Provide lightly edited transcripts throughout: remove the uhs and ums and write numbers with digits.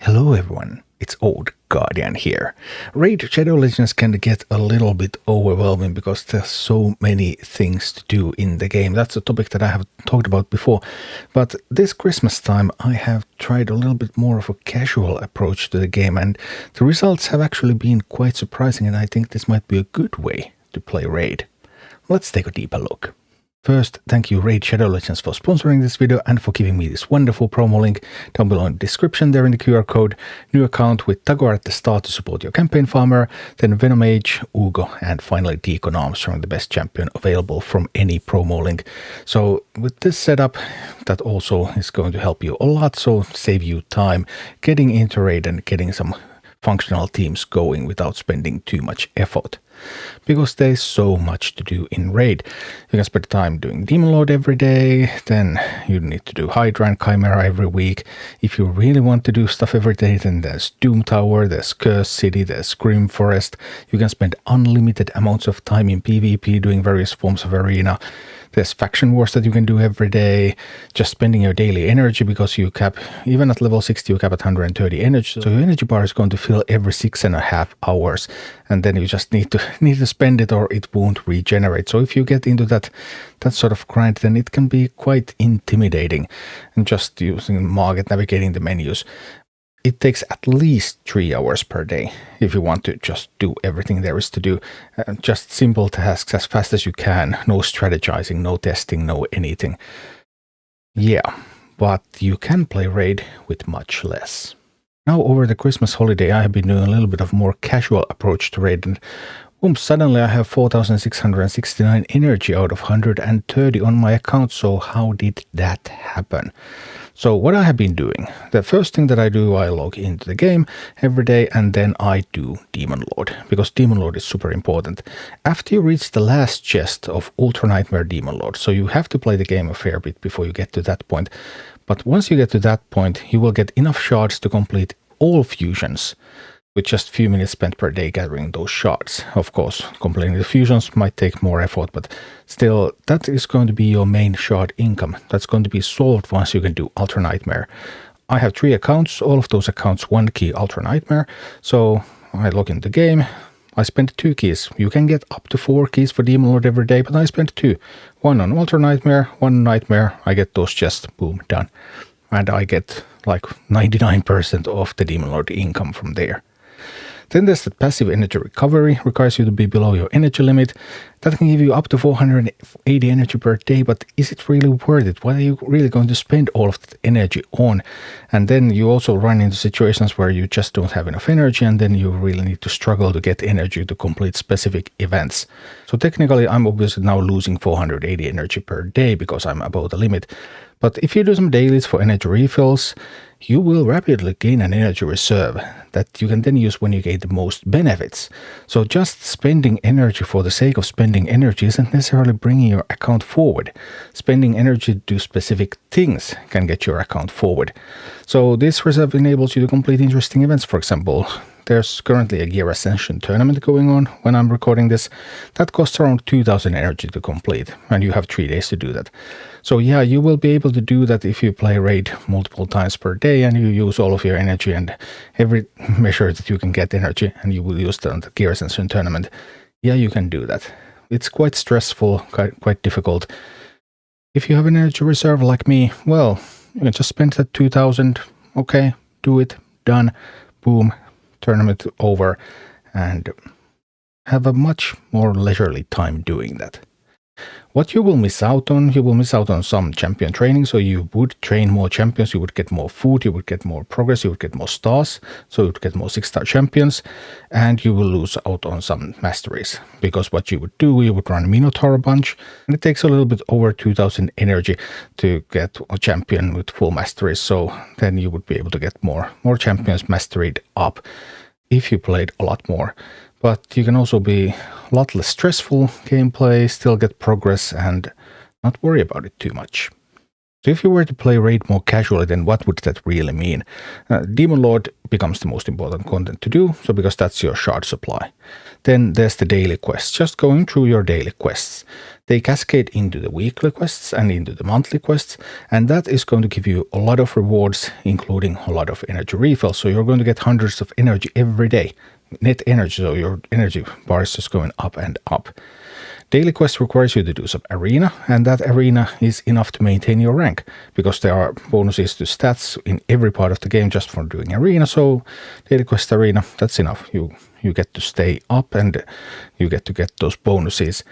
Hello everyone, it's Old Guardian here. Raid Shadow Legends can get a little bit overwhelming because there's so many things to do in the game. That's a topic that I have talked about before. But this Christmas time I have tried a little bit more of a casual approach to the game, and the results have actually been quite surprising, and I think this might be a good way to play Raid. Let's take a deeper look. First, thank you Raid Shadow Legends for sponsoring this video and for giving me this wonderful promo link down below in the description there in the QR code. New account with Tagoar at the start to support your campaign farmer, then Venomage, Uugo, and finally Deacon Armstrong, the best champion available from any promo link. So with this setup, that also is going to help you a lot, so save you time getting into Raid and getting some functional teams going without spending too much effort. Because there's so much to do in Raid. You can spend time doing Demon Lord every day, then you need to do Hydra and Chimera every week. If you really want to do stuff every day, then there's Doom Tower, there's Curse City, there's Grim Forest. You can spend unlimited amounts of time in PvP doing various forms of arena. There's faction wars that you can do every day, just spending your daily energy because you cap, even at level 60 you cap at 130 energy, so your energy bar is going to fill every 6.5 hours, and then you just need to spend it or it won't regenerate. So if you get into that sort of grind, then it can be quite intimidating, and just using market navigating the menus. It takes at least 3 hours per day if you want to just do everything there is to do. Just simple tasks as fast as you can, no strategizing, no testing, no anything. Yeah, but you can play Raid with much less. Now over the Christmas holiday I have been doing a little bit of more casual approach to Raid, and boom, suddenly I have 4,669 energy out of 130 on my account. So how did that happen? So what I have been doing, the first thing that I do, I log into the game every day and then I do Demon Lord, because Demon Lord is super important. After you reach the last chest of Ultra Nightmare Demon Lord, so you have to play the game a fair bit before you get to that point. But once you get to that point, you will get enough shards to complete all fusions, with just a few minutes spent per day gathering those shards. Of course, completing the fusions might take more effort, but still, that is going to be your main shard income. That's going to be solved once you can do Ultra Nightmare. I have 3 accounts, all of those accounts 1 key Ultra Nightmare, so I log in the game. I spent 2 keys. You can get up to 4 keys for Demon Lord every day, but I spent 2. 1 on Ultra Nightmare, 1 Nightmare. I get those chests, boom, done. And I get like 99% of the Demon Lord income from there. Then there's the passive energy recovery, requires you to be below your energy limit. That can give you up to 480 energy per day, but is it really worth it? What are you really going to spend all of that energy on? And then you also run into situations where you just don't have enough energy, and then you really need to struggle to get energy to complete specific events. So technically I'm obviously now losing 480 energy per day because I'm above the limit. But if you do some dailies for energy refills, you will rapidly gain an energy reserve that you can then use when you get the most benefits. So just spending energy for the sake of spending energy isn't necessarily bringing your account forward. Spending energy to do specific things can get your account forward. So this reserve enables you to complete interesting events. For example, there's currently a Gear Ascension tournament going on when I'm recording this. That costs around 2,000 energy to complete, and you have 3 days to do that. So yeah, you will be able to do that if you play Raid multiple times per day and you use all of your energy and every measure that you can get energy, and you will use that on the Gear Ascension tournament. Yeah, you can do that. It's quite stressful, quite difficult. If you have an energy reserve like me, well, you can just spend that 2,000. Okay, do it, done, boom. Tournament over, and have a much more leisurely time doing that. What you will miss out on, you will miss out on some champion training, so you would train more champions, you would get more food, you would get more progress, you would get more stars, so you would get more 6-star champions, and you will lose out on some masteries, because what you would do, you would run Minotaur a bunch, and it takes a little bit over 2,000 energy to get a champion with full masteries, so then you would be able to get more champions masteried up if you played a lot more. But you can also be a lot less stressful gameplay, still get progress, and not worry about it too much. So if you were to play raid more casually, then what would that really mean? Demon Lord becomes the most important content to do, so because that's your shard supply. Then there's the daily quests, just going through your daily quests. They cascade into the weekly quests and into the monthly quests, and that is going to give you a lot of rewards, including a lot of energy refills. So you're going to get hundreds of energy every day. Net energy, so your energy bar is just going up and up. Daily quest requires you to do some arena, and that arena is enough to maintain your rank, because there are bonuses to stats in every part of the game just for doing arena, so daily quest arena, that's enough. You get to stay up and you get to get those bonuses.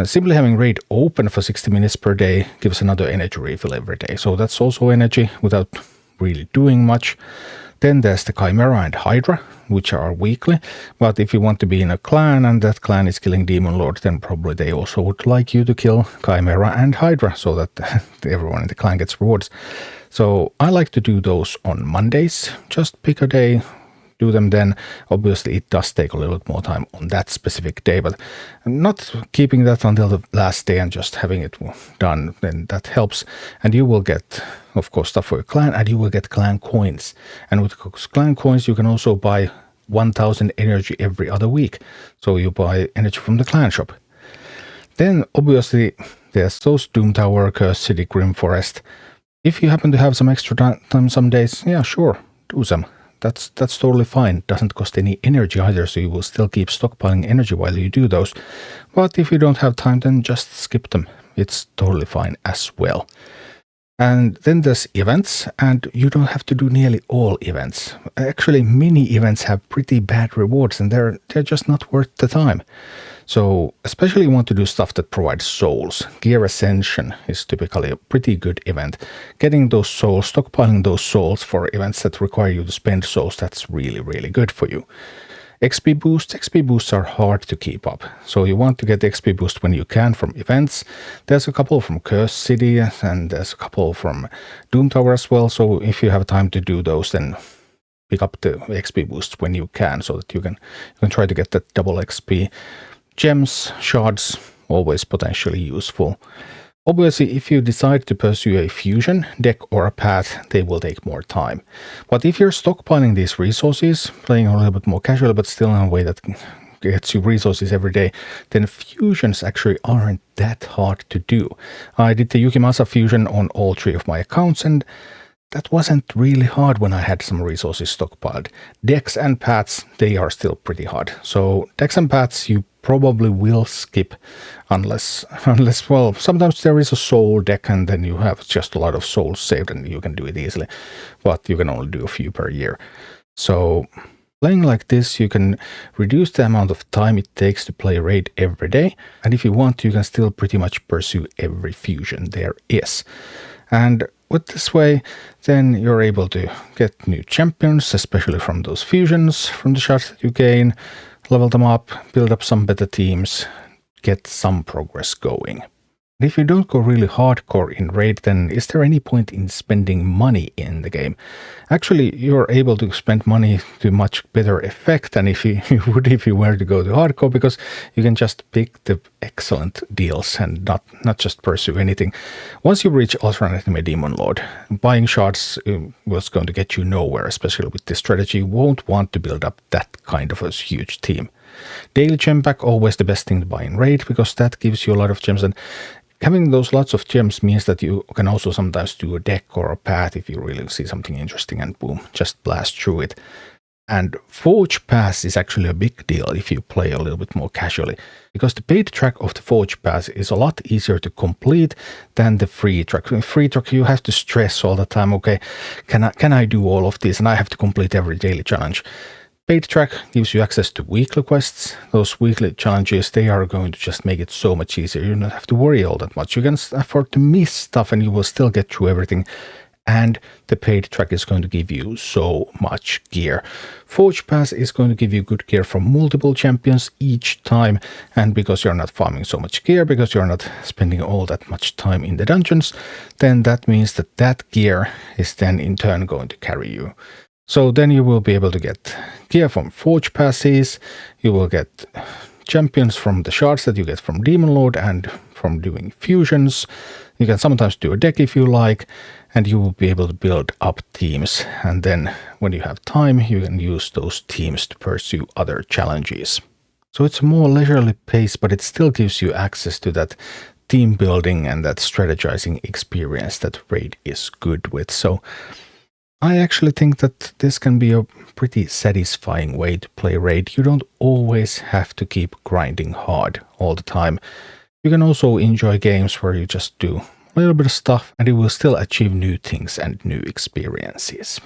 Simply having raid open for 60 minutes per day gives another energy refill every day, so that's also energy without really doing much. Then there's the Chimera and Hydra, which are weekly, but if you want to be in a clan and that clan is killing Demon Lord, then probably they also would like you to kill Chimera and Hydra so that everyone in the clan gets rewards. So I like to do those on Mondays. Just pick a day, do them then. Obviously it does take a little bit more time on that specific day, but not keeping that until the last day and just having it done, then that helps. And you will get, of course, stuff for your clan, and you will get clan coins. And with clan coins you can also buy 1000 energy every other week, so you buy energy from the clan shop. Then obviously there's those Doom Tower, Cursed City, Grim Forest. If you happen to have some extra time some days, yeah, sure, do some. That's totally fine. Doesn't cost any energy either, so you will still keep stockpiling energy while you do those. But if you don't have time, then just skip them. It's totally fine as well. And then there's events, and you don't have to do nearly all events. Actually, many events have pretty bad rewards, and they're just not worth the time. So especially you want to do stuff that provides souls. Gear Ascension is typically a pretty good event. Getting those souls, stockpiling those souls for events that require you to spend souls, that's really, really good for you. XP boosts are hard to keep up, so you want to get XP boost when you can from events. There's a couple from Cursed City, and there's a couple from Doom Tower as well, so if you have time to do those, then pick up the XP boost when you can, so that you can try to get that double XP. Gems, shards, always potentially useful. Obviously, if you decide to pursue a fusion, deck, or a path, they will take more time. But if you're stockpiling these resources, playing a little bit more casually, but still in a way that gets you resources every day, then fusions actually aren't that hard to do. I did the Yukimasa fusion on all 3 of my accounts, and that wasn't really hard when I had some resources stockpiled. Decks and paths, they are still pretty hard. So decks and paths you probably will skip unless well, sometimes there is a soul deck and then you have just a lot of souls saved and you can do it easily, but you can only do a few per year. So playing like this, you can reduce the amount of time it takes to play raid every day, and if you want, you can still pretty much pursue every fusion there is. And with this way, then you're able to get new champions, especially from those fusions, from the shards that you gain, level them up, build up some better teams, get some progress going. And if you don't go really hardcore in raid, then is there any point in spending money in the game? Actually, you're able to spend money to much better effect than if you would if you were to go to hardcore, because you can just pick the excellent deals and not just pursue anything. Once you reach Ultra Anatomy Demon Lord, buying shards was going to get you nowhere, especially with this strategy. You won't want to build up that kind of a huge team. Daily gem pack, always the best thing to buy in raid, because that gives you a lot of gems, and having those lots of gems means that you can also sometimes do a deck or a path if you really see something interesting, and boom, just blast through it. And Forge Pass is actually a big deal if you play a little bit more casually, because the paid track of the Forge Pass is a lot easier to complete than the free track. In free track you have to stress all the time, okay, can I do all of this, and I have to complete every daily challenge. Paid track gives you access to weekly quests. Those weekly challenges, they are going to just make it so much easier. You don't have to worry all that much. You can afford to miss stuff and you will still get through everything. And the paid track is going to give you so much gear. Forge Pass is going to give you good gear from multiple champions each time. And because you're not farming so much gear, because you're not spending all that much time in the dungeons, then that means that that gear is then in turn going to carry you. So then you will be able to get gear from Forge Passes, you will get champions from the shards that you get from Demon Lord and from doing fusions. You can sometimes do a deck if you like, and you will be able to build up teams. And then when you have time, you can use those teams to pursue other challenges. So it's a more leisurely pace, but it still gives you access to that team building and that strategizing experience that Raid is good with. So I actually think that this can be a pretty satisfying way to play Raid. You don't always have to keep grinding hard all the time. You can also enjoy games where you just do a little bit of stuff and you will still achieve new things and new experiences.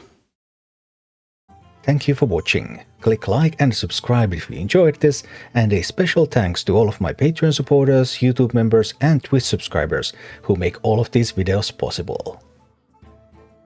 Thank you for watching. Click like and subscribe if you enjoyed this, and a special thanks to all of my Patreon supporters, YouTube members and Twitch subscribers who make all of these videos possible.